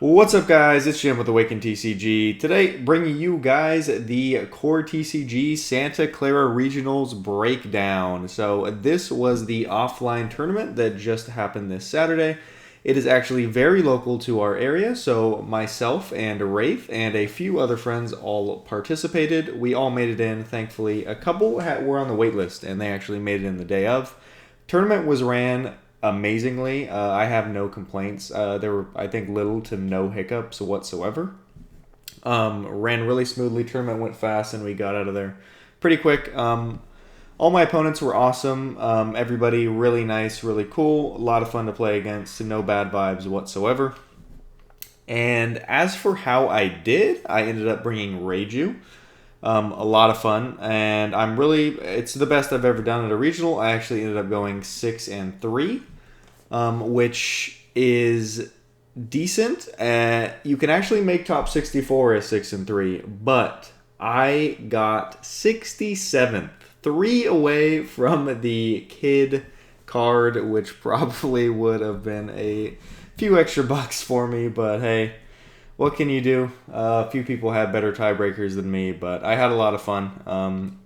What's up, guys? It's Jim with Awaken TCG. Today, bringing you guys the Core TCG Santa Clara Regionals breakdown. So, this was the offline tournament that just happened this Saturday. It is actually very local to our area, so myself and Rafe and a few other friends all participated. We all made it in, thankfully. A couple were on the wait list, and they actually made it in the day of. Tournament was ran amazingly. I have no complaints. There were, I think, little to no hiccups whatsoever. Ran really smoothly. Tournament went fast, and we got out of there pretty quick. All my opponents were awesome. Everybody really nice, really cool. A lot of fun to play against. No bad vibes whatsoever. And as for how I did, I ended up bringing Reiju. A lot of fun, and it's the best I've ever done at a regional. I actually ended up going 6-3, which is decent. You can actually make top 64 as 6-3, but I got 67th, 3 away from the kid card, which probably would have been a few extra bucks for me, but hey, what can you do? A few people had better tiebreakers than me, but I had a lot of fun.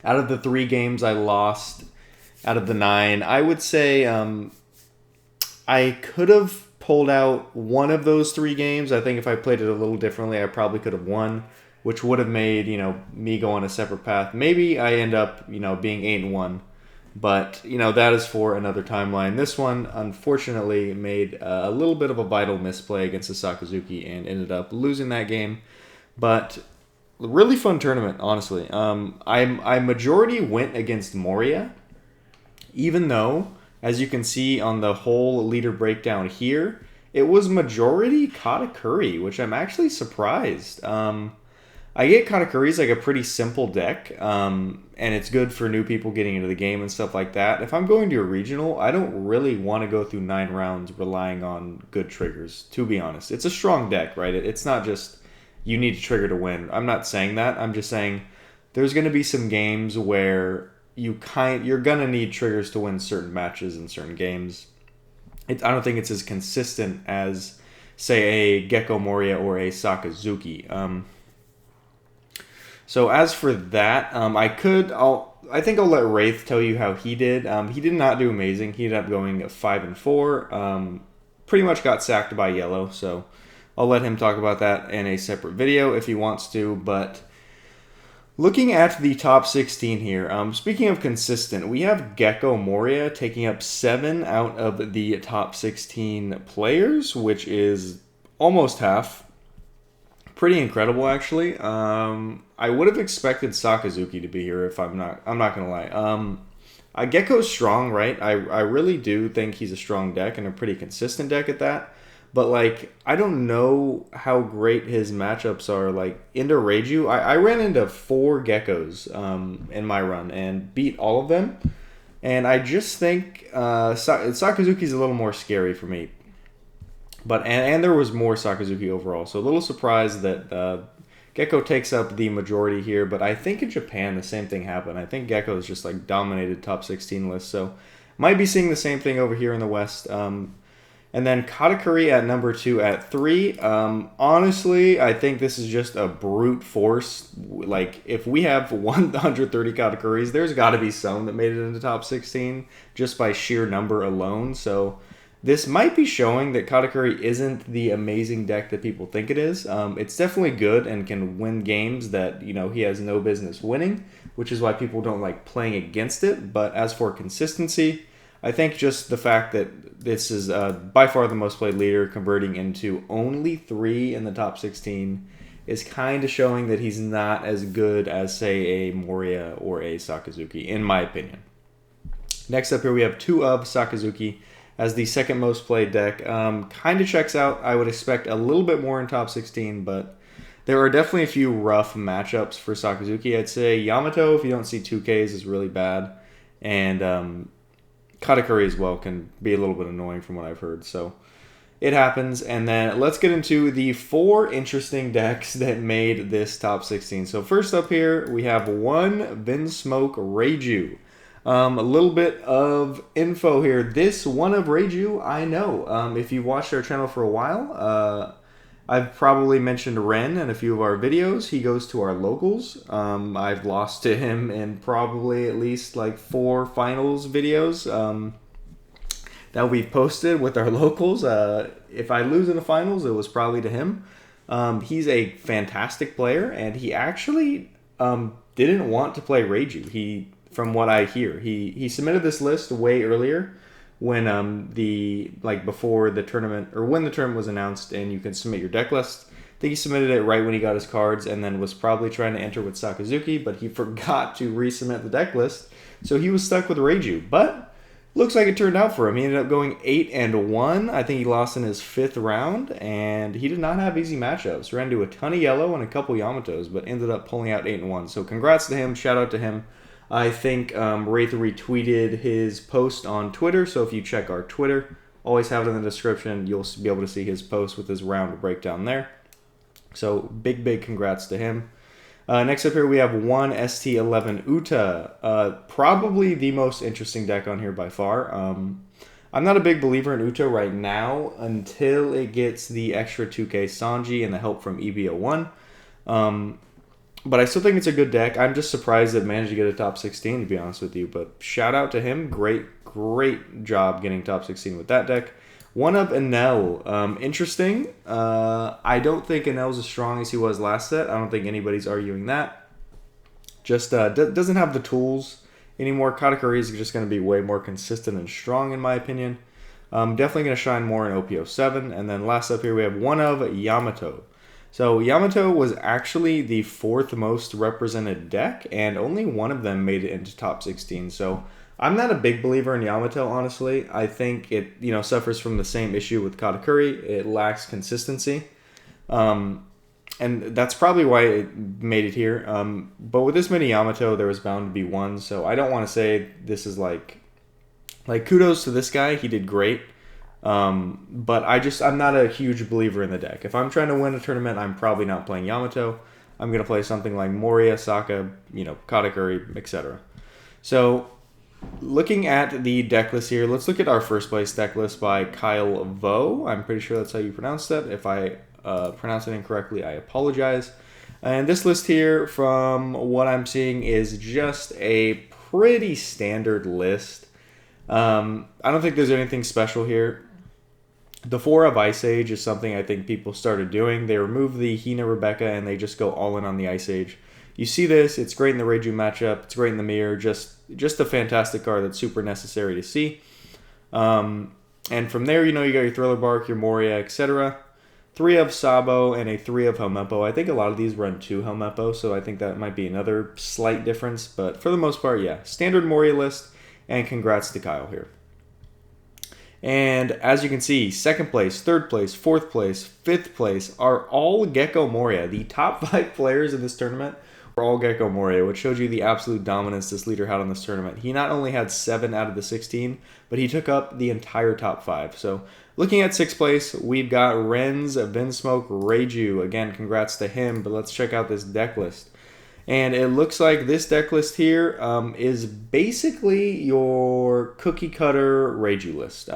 Out of the 3 games I lost, out of the 9, I would say I could have pulled out one of those 3 games. I think if I played it a little differently, I probably could have won, which would have made me go on a separate path. Maybe I end up being 8-1. But, that is for another timeline. This one, unfortunately, made a little bit of a vital misplay against the Sakazuki and ended up losing that game. But, really fun tournament, honestly. I majority went against Moria, even though, as you can see on the whole leader breakdown here, it was majority Katakuri, which I'm actually surprised. I get Katakuri is like a pretty simple deck, and it's good for new people getting into the game and stuff like that. If I'm going to a regional, I don't really want to go through 9 rounds relying on good triggers, to be honest. It's a strong deck, right? It's not just you need to trigger to win. I'm not saying that. I'm just saying there's going to be some games where you're going to need triggers to win certain matches and certain games. I don't think it's as consistent as, say, a Gecko Moria or a Sakazuki. So as for that, I think I'll let Wraith tell you how he did. He did not do amazing. He ended up going 5-4. Pretty much got sacked by yellow. So I'll let him talk about that in a separate video if he wants to. But looking at the top 16 here, speaking of consistent, we have Gecko Moria taking up 7 out of the top 16 players, which is almost half. Pretty incredible, actually. I would have expected Sakazuki to be here if I'm not gonna lie. Gecko's strong, right? I really do think he's a strong deck and a pretty consistent deck at that. But I don't know how great his matchups are. Into Reiju, I ran into 4 Geckos in my run and beat all of them. And I just think Sakazuki's a little more scary for me. But and there was more Sakazuki overall, so a little surprised that Gecko takes up the majority here. But I think in Japan the same thing happened. I think Gecko's just dominated top 16 lists, so might be seeing the same thing over here in the West. And then Katakuri at number 2 at 3. Honestly, I think this is just a brute force. If we have 130 Katakuris, there's got to be some that made it into top 16 just by sheer number alone. So this might be showing that Katakuri isn't the amazing deck that people think it is. It's definitely good and can win games that he has no business winning, which is why people don't like playing against it. But as for consistency, I think just the fact that this is by far the most played leader, converting into only 3 in the top 16, is kind of showing that he's not as good as, say, a Moria or a Sakazuki, in my opinion. Next up here, we have 2 of Sakazuki as the second most played deck. Kind of checks out. I would expect a little bit more in top 16, but there are definitely a few rough matchups for Sakazuki. I'd say Yamato, if you don't see 2Ks, is really bad. And Katakuri as well can be a little bit annoying from what I've heard. So it happens. And then let's get into the 4 interesting decks that made this top 16. So first up here, we have 1 Vinsmoke Reiju. A little bit of info here. This one of Reiju, I know. If you've watched our channel for a while, I've probably mentioned Ren in a few of our videos. He goes to our locals. I've lost to him in probably at least like 4 finals videos that we've posted with our locals. If I lose in the finals, it was probably to him. He's a fantastic player, and he actually didn't want to play Reiju. From what I hear, he submitted this list way earlier when before the tournament, or when the tournament was announced and you can submit your deck list. I think he submitted it right when he got his cards, and then was probably trying to enter with Sakazuki, but he forgot to resubmit the deck list, so he was stuck with Reiju. But looks like it turned out for him. He ended up going 8-1. I think he lost in his 5th round, and he did not have easy matchups. Ran into a ton of yellow and a couple Yamatos, but ended up pulling out 8-1. So congrats to him. Shout out to him. I think Wraith retweeted his post on Twitter, so if you check our Twitter, always have it in the description, you'll be able to see his post with his round breakdown there. So big congrats to him. Next up here we have one ST11 Uta, probably the most interesting deck on here by far. I'm not a big believer in Uta right now until it gets the extra 2k Sanji and the help from EB01. But I still think it's a good deck. I'm just surprised it managed to get a top 16, to be honest with you. But shout out to him. Great job getting top 16 with that deck. One of Enel. Interesting. I don't think Enel's as strong as he was last set. I don't think anybody's arguing that. Just doesn't have the tools anymore. Katakuri is just going to be way more consistent and strong, in my opinion. Definitely going to shine more in OP07. And then last up here, we have one of Yamato. So Yamato was actually the 4th most represented deck, and only one of them made it into top 16. So I'm not a big believer in Yamato, honestly. I think it suffers from the same issue with Katakuri. It lacks consistency. And that's probably why it made it here. But with this many Yamato, there was bound to be one. So I don't want to say this is like kudos to this guy. He did great. But I'm not a huge believer in the deck. If I'm trying to win a tournament, I'm probably not playing Yamato. I'm going to play something like Moria, Sokka, Katakuri, etc. So looking at the deck list here, let's look at our first place deck list by Kyle Vo. I'm pretty sure that's how you pronounce that. If I pronounce it incorrectly, I apologize. And this list here, from what I'm seeing, is just a pretty standard list. I don't think there's anything special here. The 4 of Ice Age is something I think people started doing. They remove the Hina Rebecca and they just go all in on the Ice Age. You see this, it's great in the Reiju matchup, it's great in the mirror, just a fantastic card that's super necessary to see. And from there, you got your Thriller Bark, your Moria, etc. 3 of Sabo and a 3 of Helmeppo. I think a lot of these run 2 Helmeppo, so I think that might be another slight difference. But for the most part, yeah, standard Moria list, and congrats to Kyle here. And as you can see, 2nd place, 3rd place, 4th place, 5th place are all Gecko Moria. The top 5 players in this tournament were all Gecko Moria, which showed you the absolute dominance this leader had on this tournament. He not only had 7 out of the 16, but he took up the entire top 5. So looking at 6th place, we've got Ren's Vinsmoke Reiju. Again, congrats to him, but let's check out this deck list. And it looks like this deck list here is basically your cookie cutter Reiju list.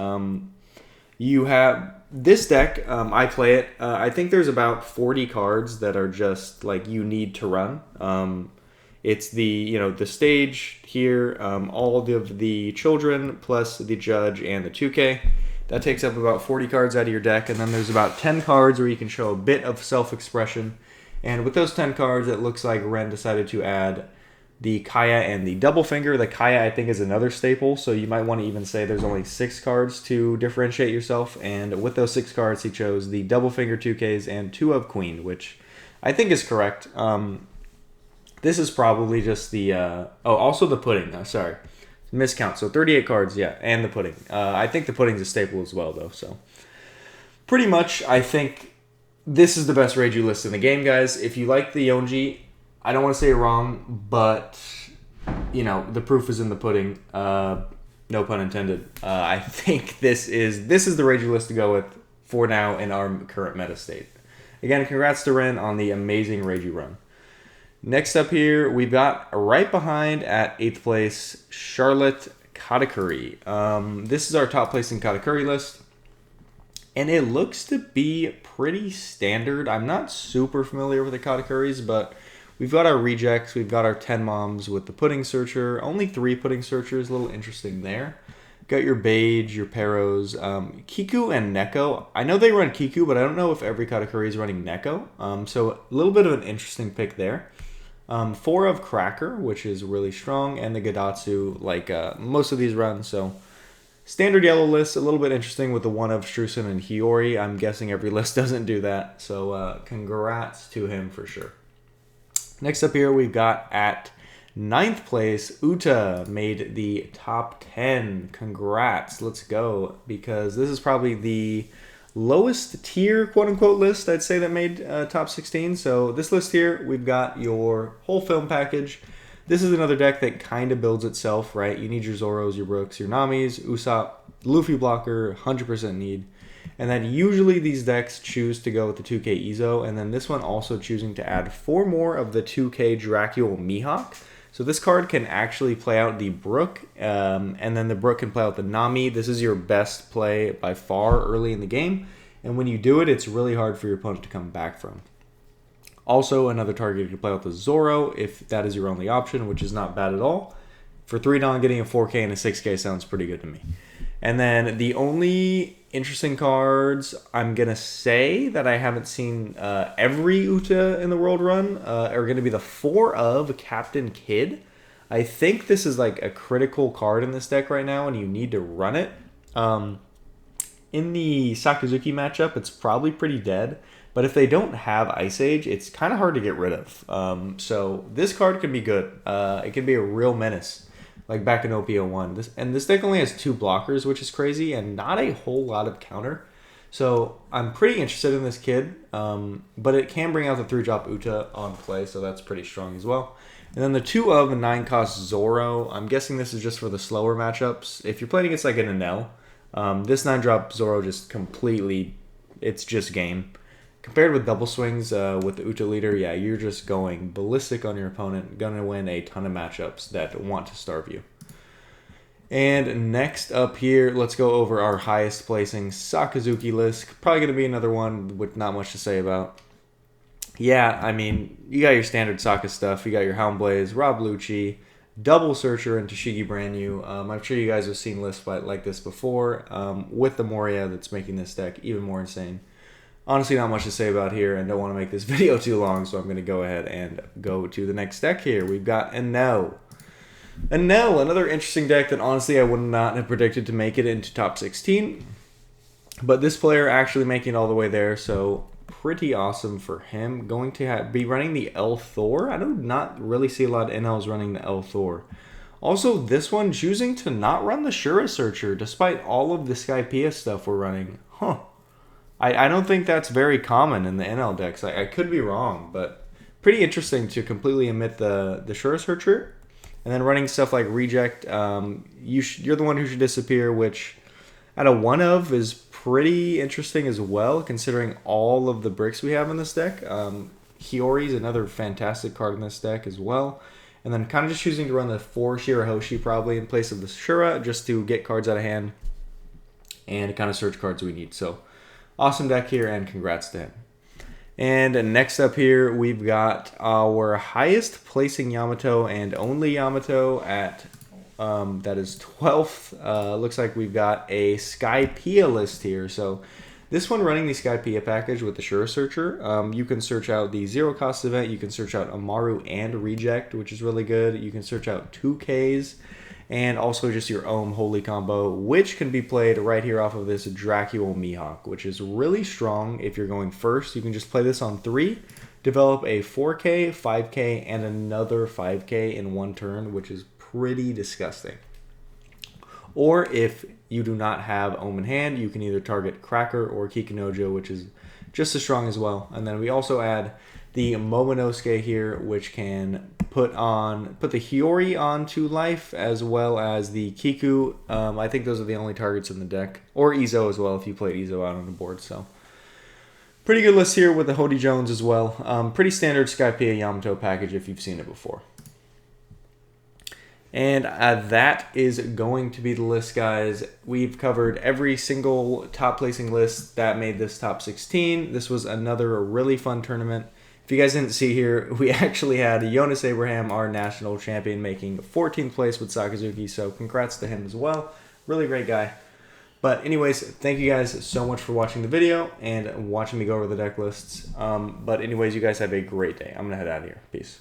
You have this deck, I play it. I think there's about 40 cards that are just like you need to run. It's the stage here, all of the children plus the judge and the 2K. That takes up about 40 cards out of your deck, and then there's about 10 cards where you can show a bit of self-expression. And with those 10 cards, it looks like Ren decided to add the Kaya and the Double Finger. The Kaya, I think, is another staple, so you might want to even say there's only 6 cards to differentiate yourself. And with those 6 cards, he chose the Double Finger 2Ks and 2 of Queen, which I think is correct. This is probably just the... also the Pudding. Sorry. Miscount. So 38 cards, yeah, and the Pudding. I think the Pudding's a staple as well, though. So pretty much, I think... this is the best Reiju list in the game, guys. If you like the Yonji, I don't want to say it wrong, but, the proof is in the pudding. No pun intended. I think this is the Reiju list to go with for now in our current meta state. Again, congrats to Ren on the amazing Reiju run. Next up here, we've got right behind at 8th place, Charlotte Katakuri. This is our top placing Katakuri list. And it looks to be pretty standard. I'm not super familiar with the Katakuris, but we've got our rejects, we've got our 10 moms with the pudding searcher. Only 3 pudding searchers, a little interesting there. Got your Beige, your Peros, Kiku and Neko. I know they run Kiku, but I don't know if every Katakuri is running Neko. So a little bit of an interesting pick there. 4 of Cracker, which is really strong, and the Gadatsu, like most of these run. So standard yellow list, a little bit interesting with the 1 of Strusen and Hiyori. I'm guessing every list doesn't do that. So congrats to him for sure. Next up here, we've got at 9th place, Uta made the top 10. Congrats. Let's go. Because this is probably the lowest tier, quote-unquote, list, I'd say, that made top 16. So this list here, we've got your whole film package. This is another deck that kind of builds itself, right? You need your Zoros, your Brooks, your Namis, Usopp, Luffy blocker, 100% need. And then usually these decks choose to go with the 2K Izo, and then this one also choosing to add 4 more of the 2K Dracule Mihawk. So this card can actually play out the Brook, and then the Brook can play out the Nami. This is your best play by far early in the game, and when you do it, it's really hard for your opponent to come back from. Also, another target you can play out the Zoro if that is your only option, which is not bad at all. For $3, getting a 4K and a 6K sounds pretty good to me. And then the only interesting cards I'm going to say that I haven't seen every Uta in the world run are going to be the 4 of Captain Kid. I think this is like a critical card in this deck right now, and you need to run it. In the Sakazuki matchup, it's probably pretty dead. But if they don't have Ice Age, it's kind of hard to get rid of. So this card can be good. It can be a real menace, like back in OP01. This deck only has 2 blockers, which is crazy, and not a whole lot of counter. So I'm pretty interested in this kid, but it can bring out the 3-drop Uta on play, so that's pretty strong as well. And then the 2 of 9-cost Zoro. I'm guessing this is just for the slower matchups. If you're playing against like an Enel, this 9-drop Zoro just completely, it's just game. Compared with double swings with the Uta leader, yeah, you're just going ballistic on your opponent, going to win a ton of matchups that want to starve you. And next up here, let's go over our highest placing Sakazuki list. Probably going to be another one with not much to say about. Yeah, I mean, you got your standard Sokka stuff. You got your Houndblaze, Rob Lucci, Double Searcher, and Toshigi Brand New. I'm sure you guys have seen lists like this before with the Moria that's making this deck even more insane. Honestly, not much to say about here, and don't want to make this video too long, so I'm going to go ahead and go to the next deck here. We've got Enel. Enel, another interesting deck that honestly I would not have predicted to make it into top 16. But this player actually making it all the way there, so pretty awesome for him. Going to be running the El Thor. I do not really see a lot of Enels running the El Thor. Also, this one choosing to not run the Shura Searcher, despite all of the Skypiea stuff we're running. Huh. I don't think that's very common in the NL decks. I could be wrong, but pretty interesting to completely omit the Shura Searcher. And then running stuff like Reject, you're the one who should disappear, which at a 1 of is pretty interesting as well, considering all of the bricks we have in this deck. Hiyori is another fantastic card in this deck as well. And then kind of just choosing to run the 4 Shirahoshi probably in place of the Shura, just to get cards out of hand and kind of search cards we need. So awesome deck here, and congrats to him. And next up here, we've got our highest placing Yamato and only Yamato at, that is 12th. Looks like we've got a Skypiea list here. So this one running the Skypiea package with the Shura Searcher. You can search out the 0-cost event. You can search out Amaru and Reject, which is really good. You can search out 2Ks. And also just your Ohm Holy combo, which can be played right here off of this Dracule Mihawk, which is really strong if you're going first. You can just play this on 3, develop a 4K, 5K, and another 5K in one turn, which is pretty disgusting. Or if you do not have Ohm in hand, you can either target Cracker or Kikinojo, which is just as strong as well. And then we also add the Momonosuke here, which can put the Hiyori onto life, as well as the Kiku. I think those are the only targets in the deck. Or Izo as well, if you played Izo out on the board. So pretty good list here with the Hody Jones as well. Pretty standard Skypiea Yamato package if you've seen it before. And that is going to be the list, guys. We've covered every single top placing list that made this top 16. This was another really fun tournament. If you guys didn't see here, we actually had Jonas Abraham, our national champion, making 14th place with Sakazuki, so congrats to him as well. Really great guy. But anyways, thank you guys so much for watching the video and watching me go over the deck lists. But anyways, you guys have a great day. I'm going to head out of here. Peace.